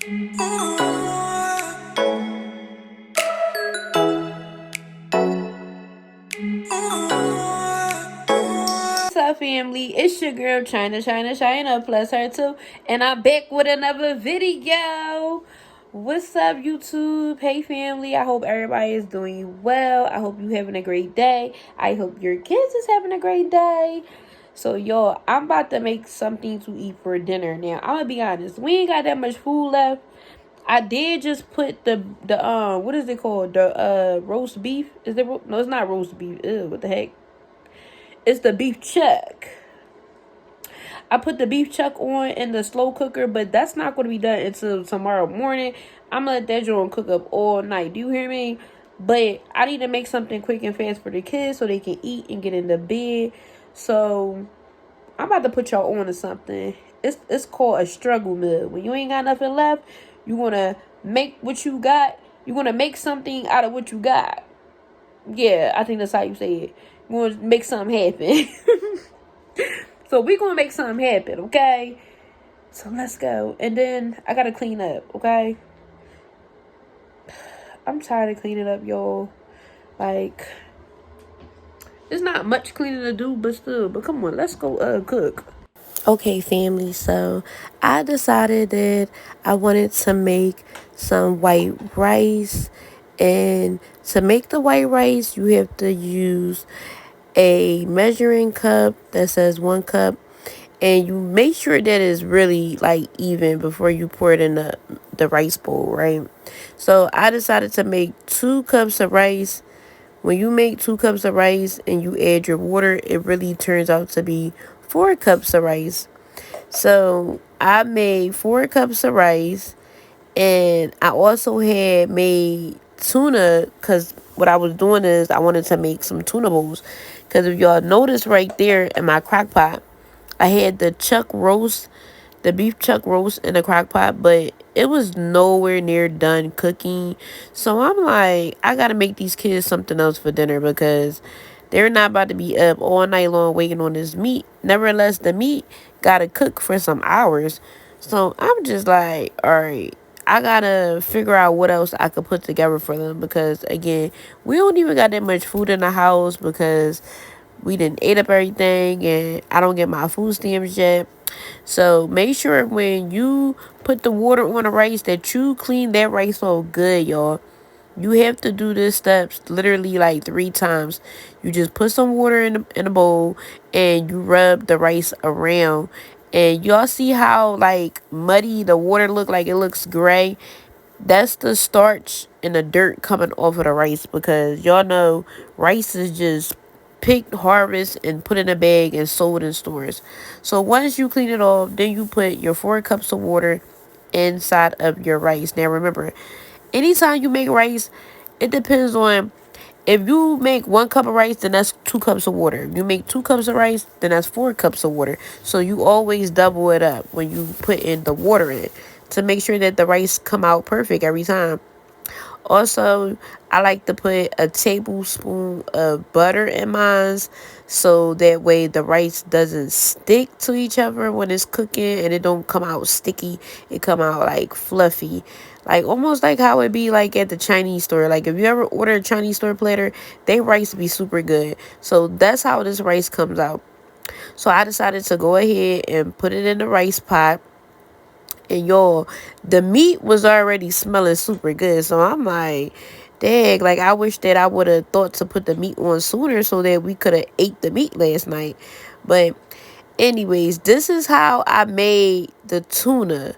What's up, family? It's your girl China plus her too, and I'm back with another video. What's up, YouTube? Hey, family. I hope everybody is doing well. I hope you having a great day. I hope your kids is having a great day. So, y'all, I'm about to make something to eat for dinner. Now, I'm gonna be honest. We ain't got that much food left. I did just put the what is it called? The roast beef. Is there? No, it's not roast beef. Ew, what the heck? It's the beef chuck. I put the beef chuck on in the slow cooker, but that's not going to be done until tomorrow morning. I'm going to let that joint cook up all night. Do you hear me? But I need to make something quick and fast for the kids so they can eat and get into bed. So I'm about to put y'all on to something. It's called a struggle meal. When you ain't got nothing left, you want to make what you got. You want to make something out of what you got. Yeah, I think that's how you say it. You want to make something happen. So we gonna make something happen, okay? So let's go. And then I gotta clean up, okay? I'm tired of cleaning up, y'all. Like, there's not much cleaning to do, but still. But come on, let's go cook. Okay, family, so I decided that I wanted to make some white rice. And to make the white rice, you have to use a measuring cup that says 1 cup, and you make sure that it's really like even before you pour it in the rice bowl, right? So I decided to make 2 cups of rice. When you make 2 cups of rice and you add your water, it really turns out to be 4 cups of rice. So I made 4 cups of rice, and I also had made tuna, because what I was doing is I wanted to make some tuna bowls. Because if y'all notice right there in my crock pot, I had the beef chuck roast in the crock pot, but it was nowhere near done cooking. So I'm like, I gotta make these kids something else for dinner, because they're not about to be up all night long waiting on this meat. Nevertheless, the meat gotta cook for some hours. So I'm just like, all right, I gotta figure out what else I could put together for them, because again, we don't even got that much food in the house, because we didn't ate up everything, and I don't get my food stamps yet. So make sure when you put the water on the rice that you clean that rice off good, y'all. You have to do this steps literally like 3 times. You just put some water in a bowl, and you rub the rice around. And y'all see how like muddy the water look, like it looks gray? That's the starch and the dirt coming off of the rice, because y'all know rice is just picked, harvest, and put in a bag and sold in stores. So once you clean it off, then you put your 4 cups of water inside of your rice. Now remember, anytime you make rice, it depends on, if you make 1 cup of rice, then that's 2 cups of water. If you make 2 cups of rice, then that's 4 cups of water. So you always double it up when you put in the water in, to make sure that the rice come out perfect every time. Also, I like to put a tablespoon of butter in mine, so that way the rice doesn't stick to each other when it's cooking, and it don't come out sticky. It come out like fluffy, like almost like how it be like at the Chinese store. Like if you ever order a Chinese store platter, they rice be super good. So that's how this rice comes out. So I decided to go ahead and put it in the rice pot. And y'all, the meat was already smelling super good. So I'm like, dang, like I wish that I would have thought to put the meat on sooner, so that we could have ate the meat last night. But anyways, this is how I made the tuna.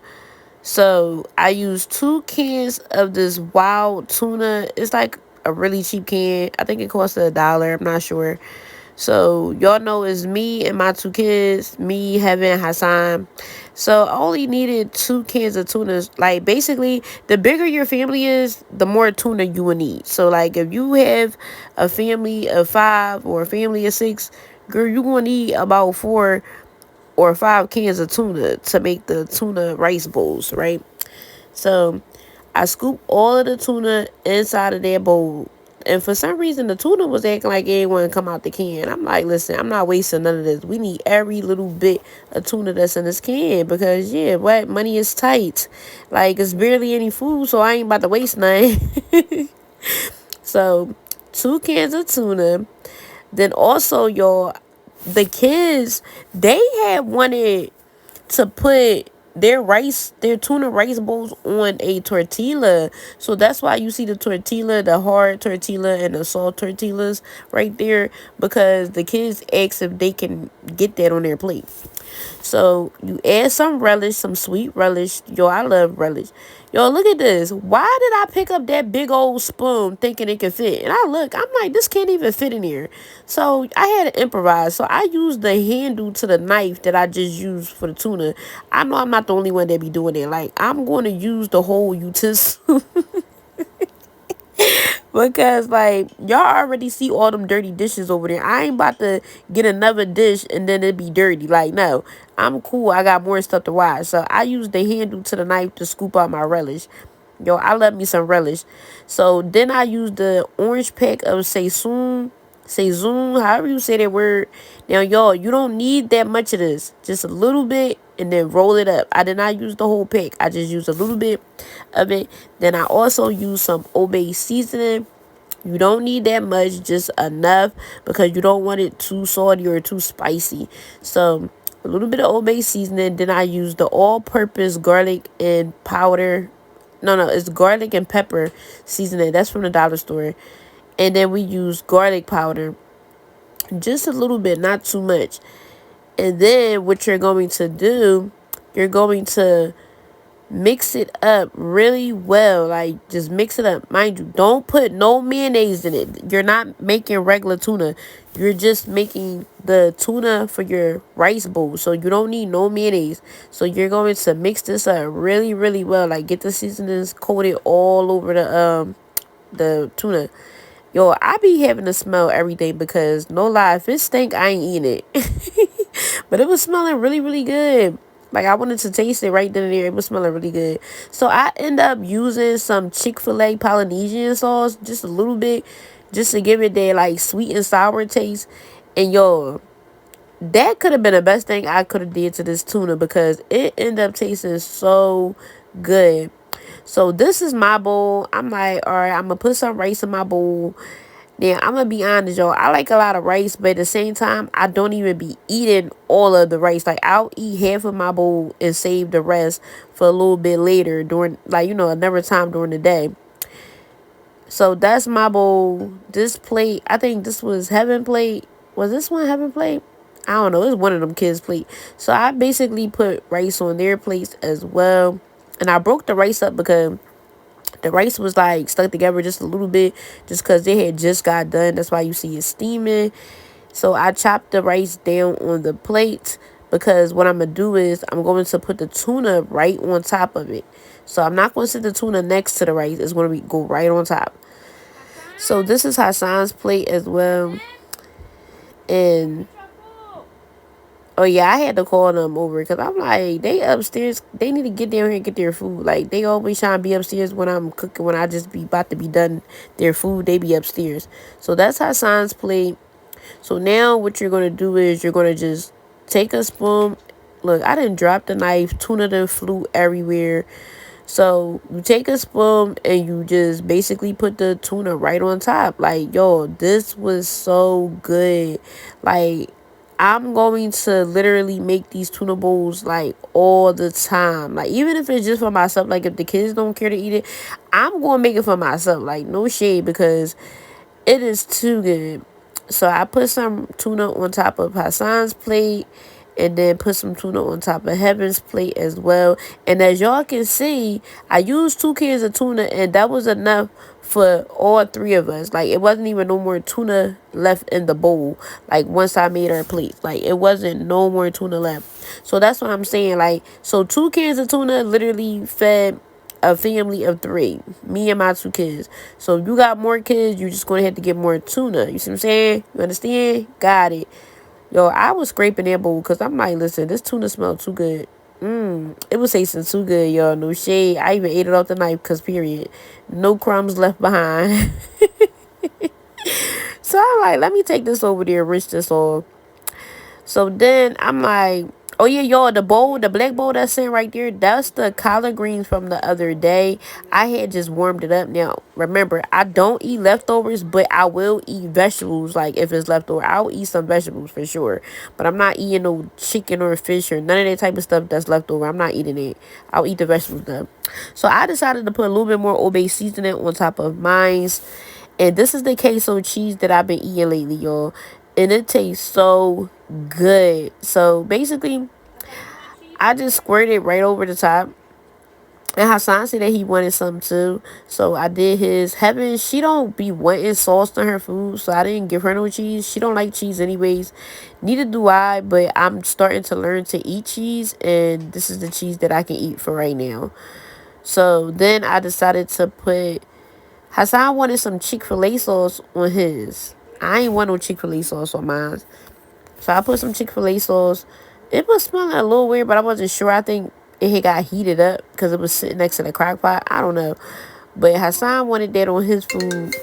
So I used 2 cans of this wild tuna. It's like a really cheap can. I think it costs $1. I'm not sure. So y'all know it's me and my 2 kids, me, Heaven, Hassan. So I only needed 2 cans of tuna. Like basically, the bigger your family is, the more tuna you will need. So like if you have a family of 5 or a family of 6, girl, you gonna need about 4 or 5 cans of tuna to make the tuna rice bowls, right? So I scoop all of the tuna inside of that bowl. And for some reason, the tuna was acting like it didn't want to come out the can. I'm like, listen, I'm not wasting none of this. We need every little bit of tuna that's in this can because, yeah, what? Money is tight. Like, it's barely any food, so I ain't about to waste none. So, 2 cans of tuna. Then also, y'all, the kids, they had wanted to put their tuna rice bowls on a tortilla. So that's why you see the tortilla, the hard tortilla and the soft tortillas right there, because the kids ask if they can get that on their plate. So you add some relish, some sweet relish. Yo, I love relish. Yo, look at this. Why did I pick up that big old spoon thinking it could fit? And I'm like, this can't even fit in here. So I had to improvise. So I used the handle to the knife that I just used for the tuna. I know I'm not the only one that be doing it. Like, I'm going to use the whole utensil. Because, like, y'all already see all them dirty dishes over there. I ain't about to get another dish and then it be dirty. Like, no. I'm cool. I got more stuff to wash. So, I use the handle to the knife to scoop out my relish. Yo, I love me some relish. So, then I use the orange pack of Sazon, however you say that word. Now, y'all, you don't need that much of this. Just a little bit and then roll it up. I did not use the whole pack. I just used a little bit of it. Then I also use some Obey seasoning. You don't need that much, just enough because you don't want it too salty or too spicy. So, a little bit of Obey seasoning. Then I use the all-purpose garlic and powder. No, it's garlic and pepper seasoning. That's from the dollar store. And then we use garlic powder. Just a little bit, not too much. And then what you're going to do, you're going to mix it up really well. Like, just mix it up. Mind you, don't put no mayonnaise in it. You're not making regular tuna. You're just making the tuna for your rice bowl. So you don't need no mayonnaise. So you're going to mix this up really, really well. Like, get the seasonings coated all over the tuna. Yo, I be having to smell everything because, no lie, if it stink, I ain't eating it. But it was smelling really, really good. Like, I wanted to taste it right then and there. It was smelling really good. So, I end up using some Chick-fil-A Polynesian sauce, just a little bit, just to give it that, like, sweet and sour taste. And, yo, that could have been the best thing I could have did to this tuna because it ended up tasting so good. So this is my bowl. I'm like, all right, I'm going to put some rice in my bowl. Now, I'm going to be honest, y'all. I like a lot of rice, but at the same time, I don't even be eating all of the rice. Like, I'll eat half of my bowl and save the rest for a little bit later during, like, another time during the day. So that's my bowl. This plate, I think this was Heaven plate. Was this one Heaven plate? I don't know. It's one of them kids' plate. So I basically put rice on their plates as well. And I broke the rice up because the rice was like stuck together just a little bit just because they had just got done. That's why you see it steaming. So I chopped the rice down on the plate because what I'm going to do is I'm going to put the tuna right on top of it. So I'm not going to sit the tuna next to the rice. It's going to go right on top. So this is Hassan's plate as well. And oh, yeah, I had to call them over because I'm like, they upstairs. They need to get down here and get their food. Like, they always trying to be upstairs when I'm cooking. When I just be about to be done their food, they be upstairs. So that's Hassan's plate. So now what you're going to do is you're going to just take a spoon. Look, I didn't drop the knife. Tuna done flew everywhere. So you take a spoon and you just basically put the tuna right on top. Like, yo, this was so good. Like, I'm going to literally make these tuna bowls, like, all the time. Like, even if it's just for myself, like, if the kids don't care to eat it, I'm going to make it for myself. Like, no shade, because it is too good. So I put some tuna on top of Hassan's plate and then put some tuna on top of Heaven's plate as well. And as y'all can see, I used 2 cans of tuna and that was enough for all 3 of us. Like, it wasn't even no more tuna left in the bowl. Like, once I made our plates, like, it wasn't no more tuna left. So that's what I'm saying. Like, so 2 cans of tuna literally fed a family of 3, me and my 2 kids. So if you got more kids, you just gonna have to get more tuna. You see what I'm saying? You understand? Got it. Yo, I was scraping that bowl because I'm like, listen, this tuna smelled too good. It was tasting too good, y'all. No shade. I even ate it off the knife because, period, no crumbs left behind. So I'm like, let me take this over there, rinse this off. So then I'm like, oh yeah, y'all, the bowl, the black bowl that's in right there, that's the collard greens from the other day. I had just warmed it up. Now, remember, I don't eat leftovers, but I will eat vegetables. Like, if it's leftover, I'll eat some vegetables for sure. But I'm not eating no chicken or fish or none of that type of stuff that's leftover. I'm not eating it. I'll eat the vegetables though. So I decided to put a little bit more Old Bay seasoning on top of mine's. And this is the queso cheese that I've been eating lately, y'all. And it tastes so good. So basically, I just squirted it right over the top. And Hassan said that he wanted some too. So I did his. Heaven, she don't be wanting sauce on her food. So I didn't give her no cheese. She don't like cheese anyways. Neither do I. But I'm starting to learn to eat cheese. And this is the cheese that I can eat for right now. So then I decided to put. Hassan wanted some Chick-fil-A sauce on his. I ain't want no Chick-fil-A sauce on mine. So I put some Chick-fil-A sauce. It was smelling a little weird, but I wasn't sure. I think it had got heated up because it was sitting next to the crock pot. I don't know. But Hassan wanted that on his food.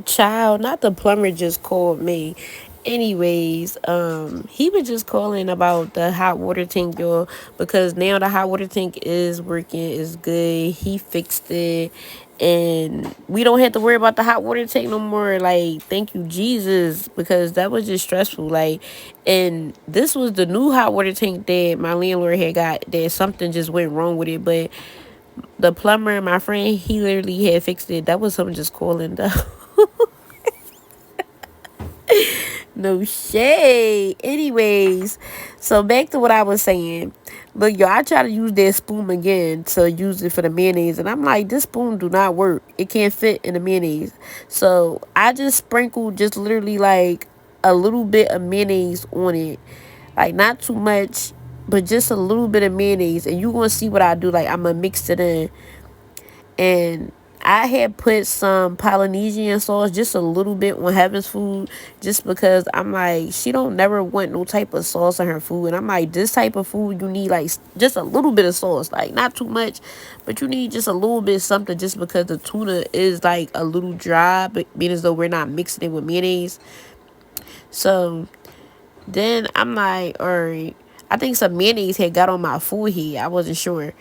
Child, not the plumber just called me. Anyways, he was just calling about the hot water tank, y'all, because now the hot water tank is working, is good. He fixed it, and we don't have to worry about the hot water tank no more. Like, thank you, Jesus, because that was just stressful. Like, and this was the new hot water tank that my landlord had got. That something just went wrong with it, but the plumber, my friend, he literally had fixed it. That was him just calling though. No shade. Anyways, so back to what I was saying. Look, y'all, I try to use that spoon again to use it for the mayonnaise. And I'm like, this spoon do not work. It can't fit in the mayonnaise. So I just sprinkled just literally like a little bit of mayonnaise on it. Like, not too much, but just a little bit of mayonnaise. And you're going to see what I do. Like, I'm going to mix it in. And I had put some Polynesian sauce, just a little bit, on Heaven's food, just because I'm like, she don't never want no type of sauce in her food. And I'm like, this type of food, you need like just a little bit of sauce, like not too much, but you need just a little bit of something, just because the tuna is like a little dry, but being as though we're not mixing it with mayonnaise. So then I'm like, all right, I think some mayonnaise had got on my food here. I wasn't sure.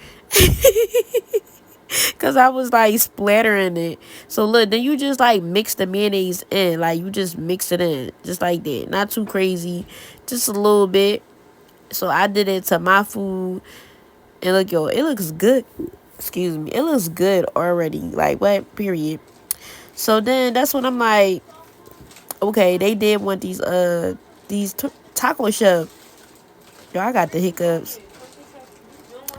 Cause I was like splattering it. So look, then you just like mix the mayonnaise in. Like, you just mix it in. Just like that. Not too crazy. Just a little bit. So I did it to my food. And look, yo, it looks good. Excuse me. It looks good already. Like, what? Period. So then that's when I'm like, okay, they did want these taco shell. Yo, I got the hiccups.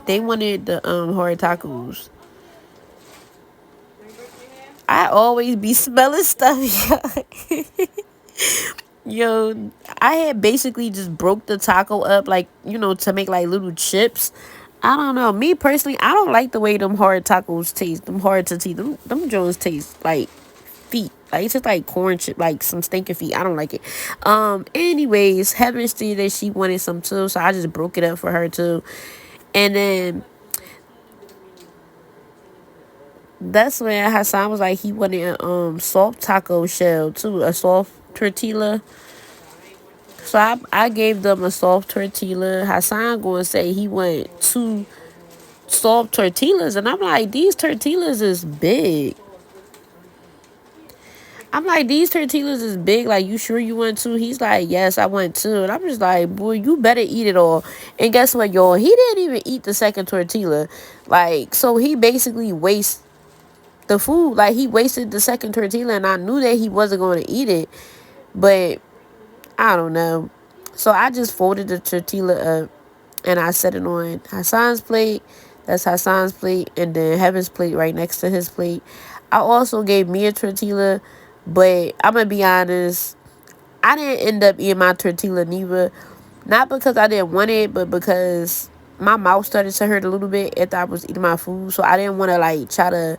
They wanted the hard tacos. I always be smelling stuff. Yo, I had basically just broke the taco up, like, to make like little chips. I don't know. Me personally, I don't like the way them hard tacos taste. Them hard to eat. Them Jones taste like feet. Like, it's just like corn chip, like some stinking feet. I don't like it. Anyways, Heaven said that she wanted some too, so I just broke it up for her too. And then that's when Hassan was like, he wanted a soft taco shell too, a soft tortilla. So I gave them a soft tortilla. Hassan going to say he wanted 2 soft tortillas, and I'm like, these tortillas is big. I'm like, these tortillas is big. Like, you sure you want 2? He's like, yes, I want 2. And I'm just like, boy, you better eat it all. And guess what, y'all? He didn't even eat the second tortilla. Like, so he basically wasted the food. Like, he wasted the second tortilla, and I knew that he wasn't going to eat it. But I don't know. So I just folded the tortilla up, and I set it on Hassan's plate. That's Hassan's plate. And then Heaven's plate right next to his plate. I also gave me a tortilla, but I'm going to be honest, I didn't end up eating my tortilla neither. Not because I didn't want it, but because my mouth started to hurt a little bit after I was eating my food. So I didn't want to, like, try to,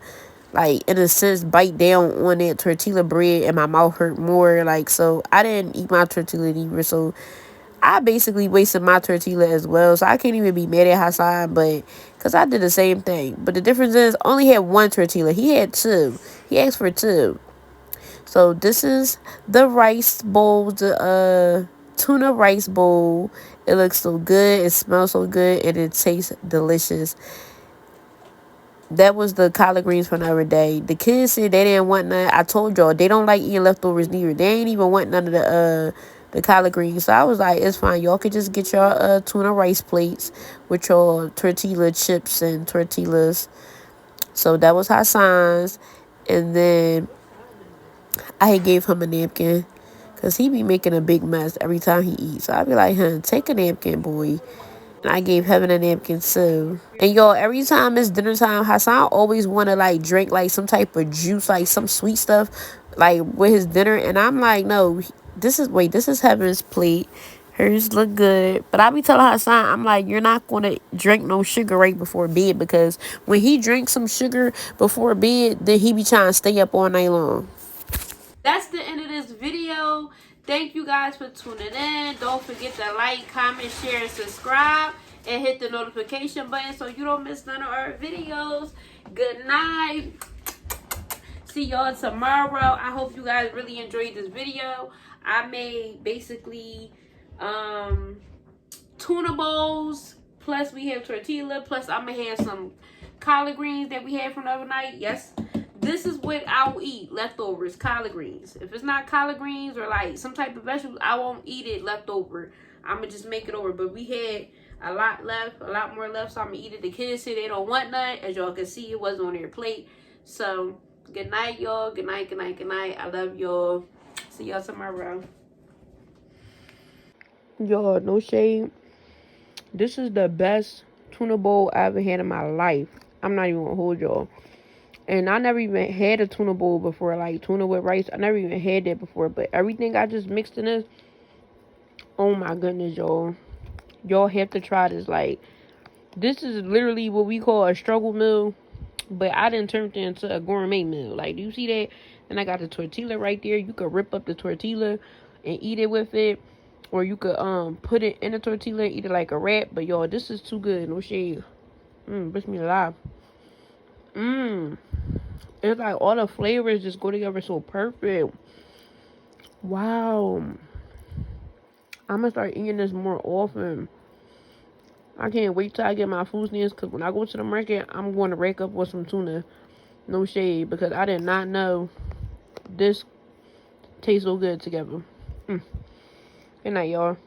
like, in a sense, bite down on that tortilla bread, and my mouth hurt more. Like, so I didn't eat my tortilla either. So I basically wasted my tortilla as well. So I can't even be mad at Hassan, but because I did the same thing. But the difference is, I only had 1 tortilla. He had 2. He asked for 2. So this is the rice bowl, the tuna rice bowl. It looks so good, it smells so good, and it tastes delicious. That was the collard greens from the other day. The kids said they didn't want none. I told y'all they don't like eating leftovers neither. They ain't even want none of the collard greens. So I was like, it's fine. Y'all could just get your tuna rice plates with your tortilla chips and tortillas. So that was Hassan's. And then I gave him a napkin. Because he be making a big mess every time he eats. So I be like, take a napkin, boy. And I gave Heaven a napkin too. And y'all, every time it's dinner time, Hassan always want to like drink like some type of juice, like some sweet stuff, like with his dinner. And I'm like, no, this is Heaven's plate. Hers look good. But I be telling Hassan, I'm like, you're not going to drink no sugar right before bed, because when he drinks some sugar before bed, then he be trying to stay up all night long. That's the end of this video. Thank you guys for tuning in. Don't forget to like, comment, share, and subscribe. And hit the notification button so you don't miss none of our videos. Good night. See y'all tomorrow. I hope you guys really enjoyed this video. I made basically tuna bowls. Plus we have tortilla. Plus I'm going to have some collard greens that we had from the other night. Yes. This is what I'll eat, leftovers, collard greens. If it's not collard greens or like some type of vegetables, I won't eat it leftover. I'm going to just make it over. But we had a lot left, a lot more left, so I'm going to eat it. The kids say they don't want none. As y'all can see, it wasn't on their plate. So, good night, y'all. Good night, good night, good night. I love y'all. See y'all tomorrow. Y'all, no shade. This is the best tuna bowl I ever had in my life. I'm not even going to hold y'all. And I never even had a tuna bowl before, like tuna with rice. I never even had that before. But everything I just mixed in this, oh my goodness, y'all. Y'all have to try this. Like, this is literally what we call a struggle meal. But I done turned it into a gourmet meal. Like, do you see that? And I got the tortilla right there. You could rip up the tortilla and eat it with it. Or you could put it in a tortilla and eat it like a wrap. But y'all, this is too good. No shade. Bismillah. It's like all the flavors just go together so perfect. Wow. I'm gonna start eating this more often. I can't wait till I get my food stamps, because when I go to the market, I'm going to rack up with some tuna. No shade, because I did not know this tastes so good together. Good night, y'all.